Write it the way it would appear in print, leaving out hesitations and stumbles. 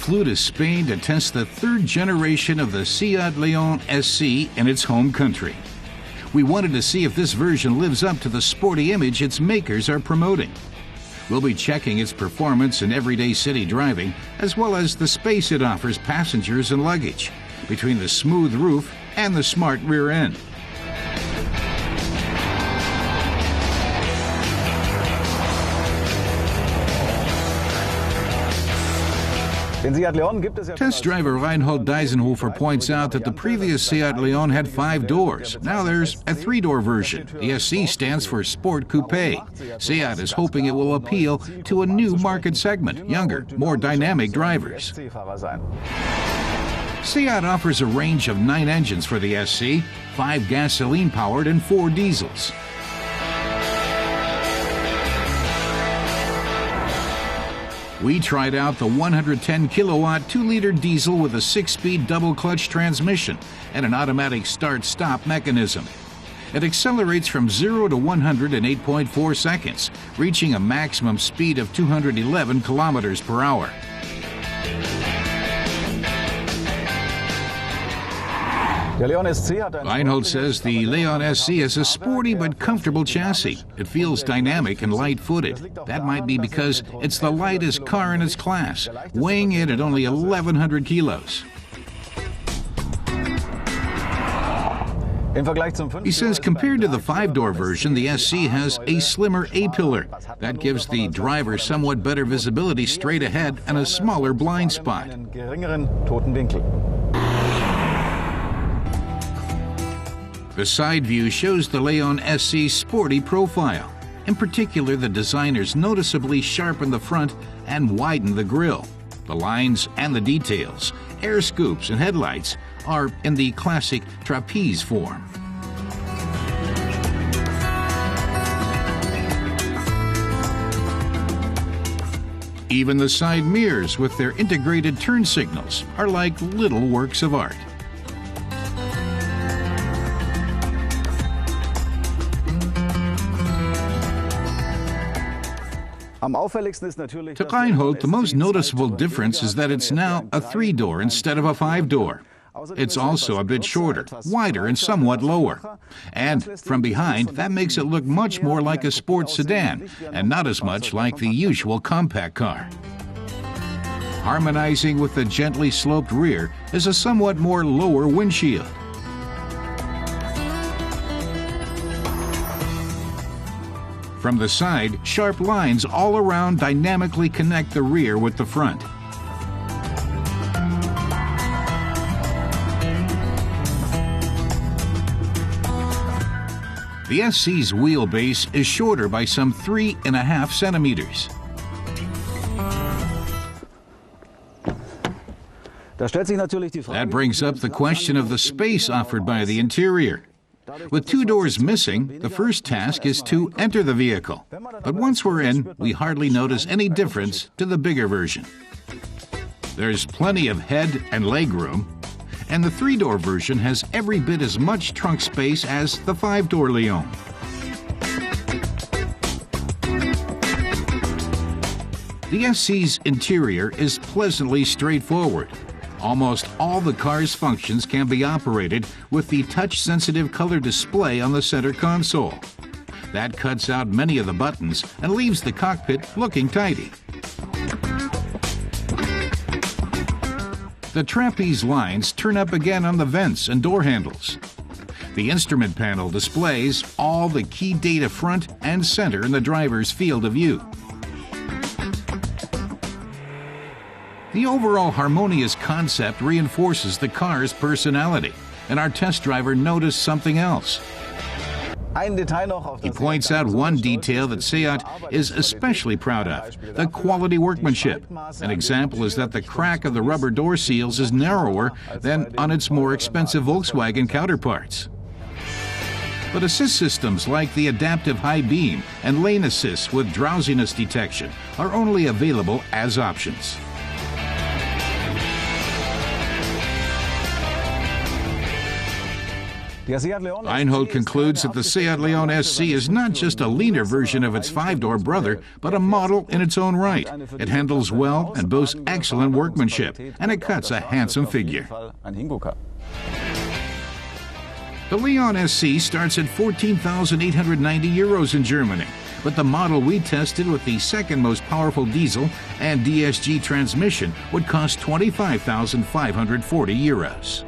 flew to Spain to test the third generation of the Seat Leon SC in its home country. We wanted to see if this version lives up to the sporty image its makers are promoting. We'll be checking its performance in everyday city driving, as well as the space it offers passengers and luggage, between the smooth roof and the smart rear end. Test driver Reinhold Deisenhofer points out that the previous Seat Leon had 5 doors. Now there's a 3-door version. The SC stands for Sport Coupe. Seat is hoping it will appeal to a new market segment, younger, more dynamic drivers. Seat offers a range of 9 engines for the SC, 5 gasoline-powered and 4 diesels. We tried out the 110-kilowatt 2-liter diesel with a 6-speed double-clutch transmission and an automatic start-stop mechanism. It accelerates from 0 to 100 in 8.4 seconds, reaching a maximum speed of 211 kilometers per hour. Reinhold says the Leon SC is a sporty but comfortable chassis. It feels dynamic and light-footed. That might be because it's the lightest car in its class, weighing in at only 1,100 kilos. He says compared to the 5-door version, the SC has a slimmer A-pillar. That gives the driver somewhat better visibility straight ahead and a smaller blind spot. The side view shows the Leon SC's sporty profile. In particular, the designers noticeably sharpen the front and widen the grille. The lines and the details, air scoops and headlights, are in the classic trapeze form. Even the side mirrors with their integrated turn signals are like little works of art. To Reinhold, the most noticeable difference is that it's now a 3-door instead of a 5-door. It's also a bit shorter, wider, and somewhat lower. And from behind, that makes it look much more like a sports sedan, and not as much like the usual compact car. Harmonizing with the gently sloped rear is a somewhat more lower windshield. From the side, sharp lines all around dynamically connect the rear with the front. The SC's wheelbase is shorter by some 3.5 centimeters. That brings up the question of the space offered by the interior. With 2 doors missing, the first task is to enter the vehicle. But once we're in, we hardly notice any difference to the bigger version. There's plenty of head and leg room, and the 3-door version has every bit as much trunk space as the 5-door Leon. The SC's interior is pleasantly straightforward. Almost all the car's functions can be operated with the touch-sensitive color display on the center console. That cuts out many of the buttons and leaves the cockpit looking tidy. The trapeze lines turn up again on the vents and door handles. The instrument panel displays all the key data front and center in the driver's field of view. The overall harmonious concept reinforces the car's personality, and our test driver noticed something else. He points out one detail that Seat is especially proud of, the quality workmanship. An example is that the crack of the rubber door seals is narrower than on its more expensive Volkswagen counterparts. But assist systems like the adaptive high beam and lane assist with drowsiness detection are only available as options. Reinhold concludes that the Seat Leon SC is not just a leaner version of its five-door brother, but a model in its own right. It handles well and boasts excellent workmanship, and it cuts a handsome figure. The Leon SC starts at €14,890 in Germany, but the model we tested with the second most powerful diesel and DSG transmission would cost €25,540.